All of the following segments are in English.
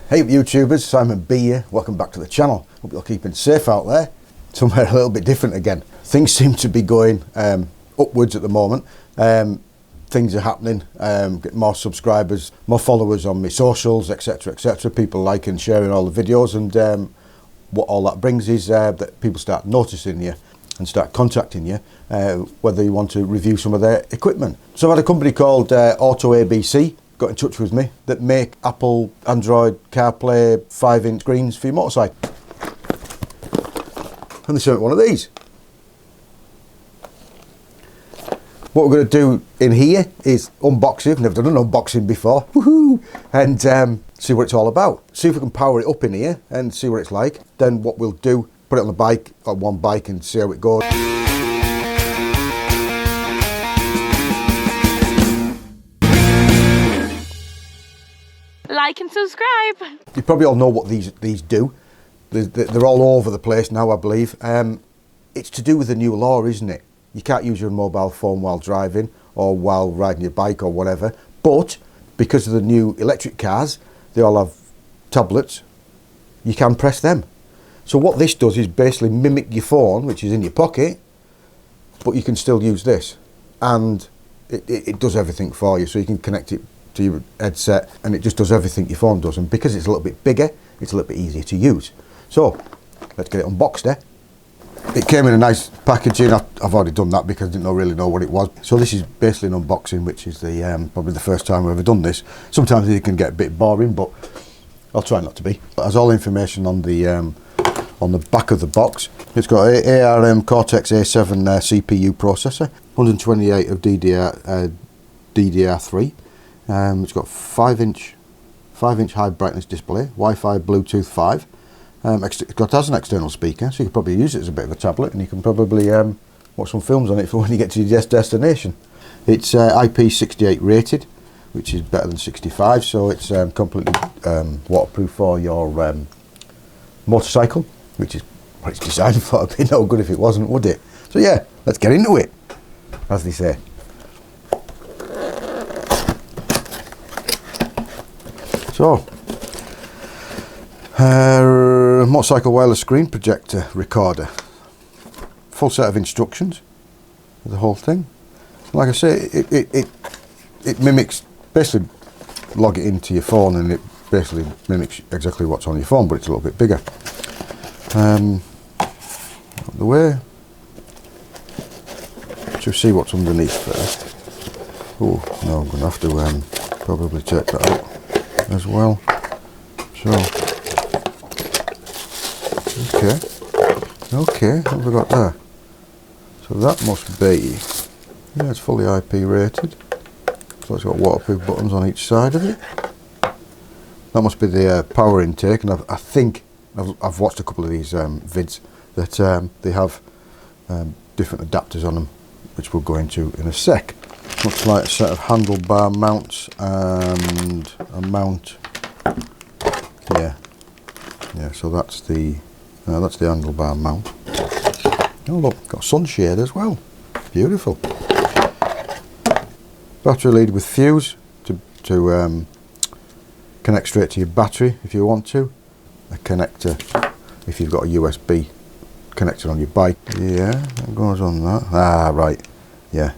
Hey YouTubers, Simon B here, welcome back to the channel. Hope you're keeping safe out there. Somewhere a little bit different again. Things seem to be going upwards at the moment. Things are happening, getting more subscribers, more followers on my socials, etc, etc. People liking and sharing all the videos, and what all that brings is that people start noticing you and start contacting you, whether you want to review some of their equipment. So I had a company called AUTOABC got in touch with me that make Apple, Android, CarPlay 5-inch screens for your motorcycle. And they sent me one of these. What we're going to do in here is unbox it. I've never done an unboxing before. Woohoo! And see what it's all about. See if we can power it up in here and see what it's like. Then what we'll do, put it on the bike, on one bike, and see how it goes. Like and subscribe. You probably all know what these do. They're all over the place now, I believe. It's to do with the new law, isn't it? You can't use your mobile phone while driving or while riding your bike or whatever. But because of the new electric cars, they all have tablets. You can press them. So what this does is basically mimic your phone, which is in your pocket, but you can still use this. And it does everything for you. So you can connect it to your headset and it just does everything your phone does, and because it's a little bit bigger, it's a little bit easier to use. So let's get it unboxed. It came in a nice packaging. I've already done that because I didn't really know what it was. So this is basically an unboxing, which is the probably the first time I've ever done this. Sometimes it can get a bit boring, but I'll try not to be. It has all information on the back of the box. It's got a ARM Cortex A7 CPU processor, 128 of DDR3. It's got 5-inch high brightness display, Wi-Fi, Bluetooth 5. It has an external speaker, so you can probably use it as a bit of a tablet, and you can probably watch some films on it for when you get to your destination. It's IP68 rated, which is better than 65, so it's completely waterproof for your motorcycle, which is what it's designed for. It'd be no good if it wasn't, would it? So yeah, let's get into it, as they say. So, motorcycle wireless screen projector recorder. Full set of instructions for the whole thing. Like I say, it mimics, basically log it into your phone and it basically mimics exactly what's on your phone, but it's a little bit bigger. Out the way. Let's see what's underneath first. Oh, no, I'm going to have to probably check that out as well. So, okay, what have we got there? So that must be, yeah, it's fully IP rated, so it's got waterproof buttons on each side of it. That must be the power intake, and I think I've watched a couple of these vids that they have different adapters on them, which we'll go into in a sec. Looks like a set of handlebar mounts and a mount. Yeah, so that's the handlebar mount. Oh look, got a sunshade as well. Beautiful. Battery lead with fuse to connect straight to your battery if you want to. A connector if you've got a USB connector on your bike. Yeah, that goes on that. Ah, right. Yeah.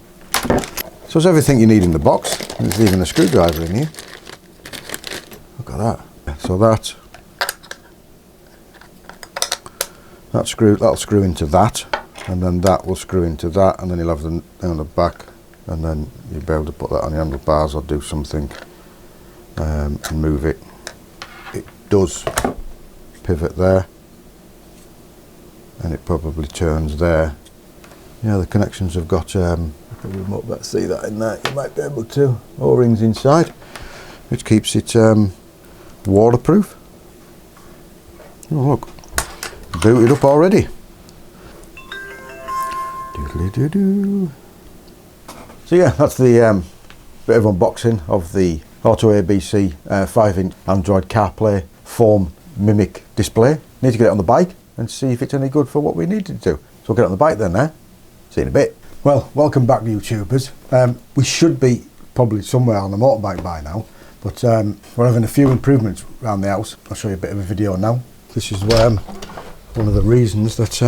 So it's everything you need in the box. There's even a screwdriver in here. Look at that. So that'll screw into that, and then that will screw into that, and then you'll have the on the back, and then you'll be able to put that on your handlebars or do something and move it. It does pivot there, and it probably turns there. Yeah, the connections have got probably won't better see that in there. You might be able to. O-rings inside, which keeps it waterproof. Oh look, booted up already. Doodly-doo-doo. So yeah, that's the bit of unboxing of the AUTOABC 5-inch Android CarPlay foam mimic display. Need to get it on the bike and see if it's any good for what we need to do. So we'll get it on the bike then, See you in a bit. Well, welcome back YouTubers. We should be probably somewhere on the motorbike by now, But we're having a few improvements around the house. I'll show you a bit of a video now. This is one of the reasons that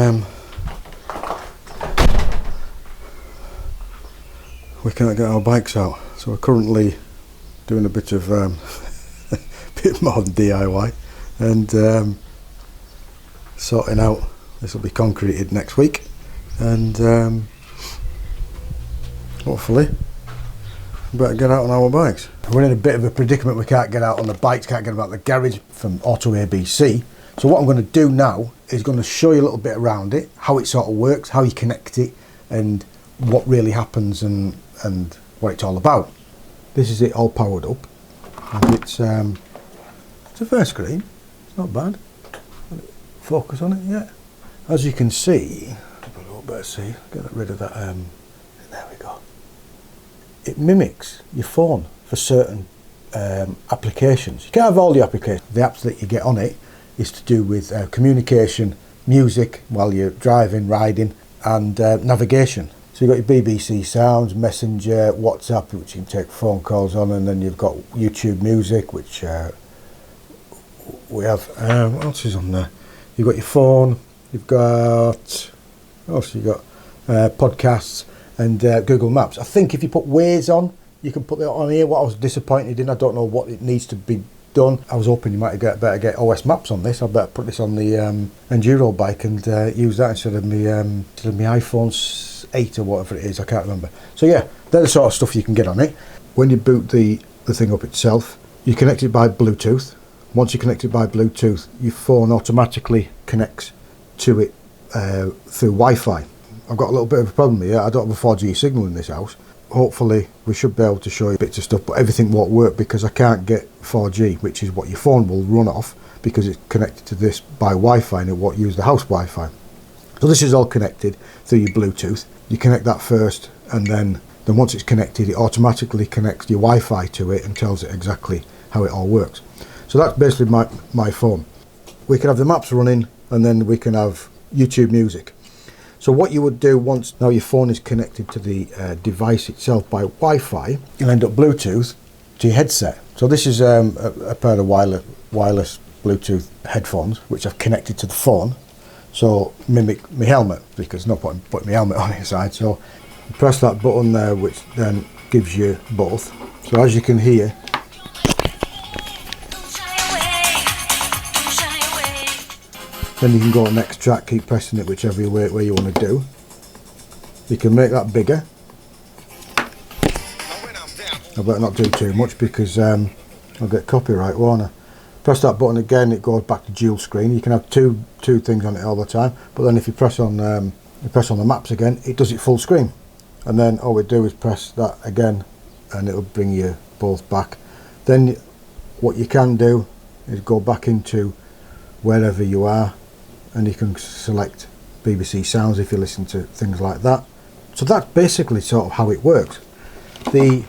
we can't get our bikes out. So we're currently doing a bit of bit more than DIY and sorting out. This will be concreted next week, and hopefully we better get out on our bikes. We're in a bit of a predicament. We can't get out on the bikes, can't get about the garage from AUTOABC. So what I'm going to do now is going to show you a little bit around it, how it sort of works, how you connect it, and what really happens and what it's all about. This is it all powered up, and it's a fair screen. It's not bad. Focus on it, yeah. As you can see, a little better see. Get rid of that. There we go. It mimics your phone for certain applications. You can't have all the applications. The apps that you get on it is to do with communication, music while you're driving, riding, and navigation. So you've got your BBC Sounds, Messenger, WhatsApp, which you can take phone calls on, and then you've got YouTube Music, which we have. What else is on there? You've got your phone. You've got, what else you got? Podcasts and Google Maps. I think if you put Waze on, you can put that on here. What I was disappointed in, I don't know what it needs to be done. I was hoping you might better get OS Maps on this. I better put this on the enduro bike and use that instead of my iPhone 8 or whatever it is. I can't remember. So yeah, they're the sort of stuff you can get on it. When you boot the thing up itself, you connect it by Bluetooth. Once you connect it by Bluetooth, your phone automatically connects to it through Wi-Fi. I've got a little bit of a problem here. I don't have a 4G signal in this house. Hopefully we should be able to show you bits of stuff, but everything won't work because I can't get 4G, which is what your phone will run off because it's connected to this by Wi-Fi and it won't use the house Wi-Fi. So this is all connected through your Bluetooth. You connect that first, and then once it's connected, it automatically connects your Wi-Fi to it and tells it exactly how it all works. So that's basically my phone. We can have the maps running, and then we can have YouTube Music. So what you would do once now your phone is connected to the device itself by Wi-Fi, you'll end up Bluetooth to your headset. So this is a pair of wireless Bluetooth headphones which I've connected to the phone. So mimic my helmet, because no point in putting my helmet on inside. So you press that button there, which then gives you both. So as you can hear, then you can go to the next track, keep pressing it whichever way you want to do. You can make that bigger. I better not do too much because I'll get copyright, won't I? Press that button again, it goes back to dual screen. You can have two things on it all the time, but then if you press on the maps again, it does it full screen. And then all we do is press that again, and it'll bring you both back. Then what you can do is go back into wherever you are, and you can select BBC Sounds if you listen to things like that. So that's basically sort of how it works. The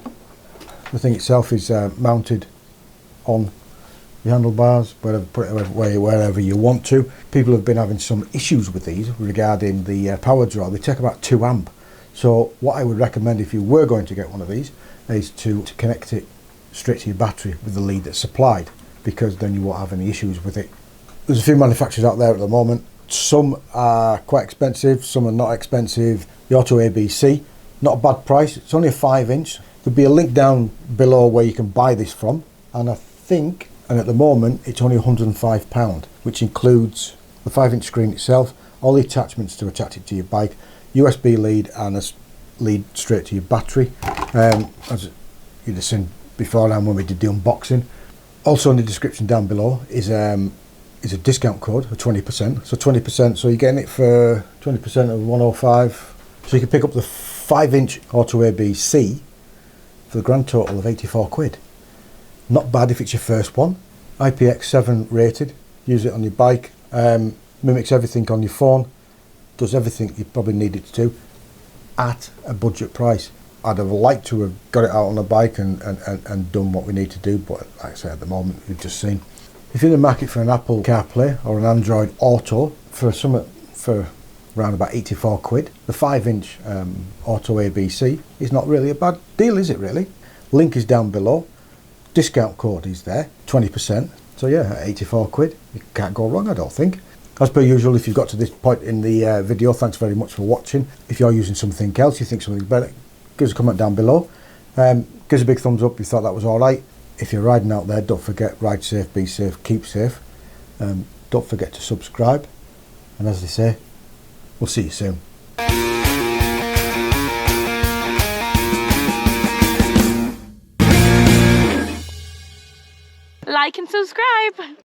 thing itself is mounted on the handlebars, wherever you want to. People have been having some issues with these regarding the power draw. They take about 2 amp. So what I would recommend if you were going to get one of these is to connect it straight to your battery with the lead that's supplied, because then you won't have any issues with it. There's a few manufacturers out there at the moment. Some are quite expensive, some are not expensive. The AUTOABC, not a bad price. It's only a 5-inch. There'll be a link down below where you can buy this from, and I think, and at the moment, it's only £105, which includes the 5-inch screen itself, all the attachments to attach it to your bike, USB lead, and a lead straight to your battery. As you'd have seen beforehand when we did the unboxing. Also in the description down below is a discount code of 20%. So 20%, so you're getting it for 20% of 105. So you can pick up the 5-inch AUTOABC for the grand total of 84 quid. Not bad if it's your first one. IPX7 rated. Use it on your bike. Mimics everything on your phone. Does everything you probably need it to do at a budget price. I'd have liked to have got it out on a bike and done what we need to do, but like I say, at the moment you've just seen. If you're in the market for an Apple CarPlay or an Android Auto for around about 84 quid, the 5-inch AUTOABC is not really a bad deal, is it really? Link is down below. discount code is there, 20%. So yeah, at 84 quid, you can't go wrong, I don't think. As per usual, if you've got to this point in the video, thanks very much for watching. If you're using something else, you think something's better, give us a comment down below. Give us a big thumbs up if you thought that was alright. If you're riding out there, don't forget, ride safe, be safe, keep safe. Don't forget to subscribe. And as they say, we'll see you soon. Like and subscribe.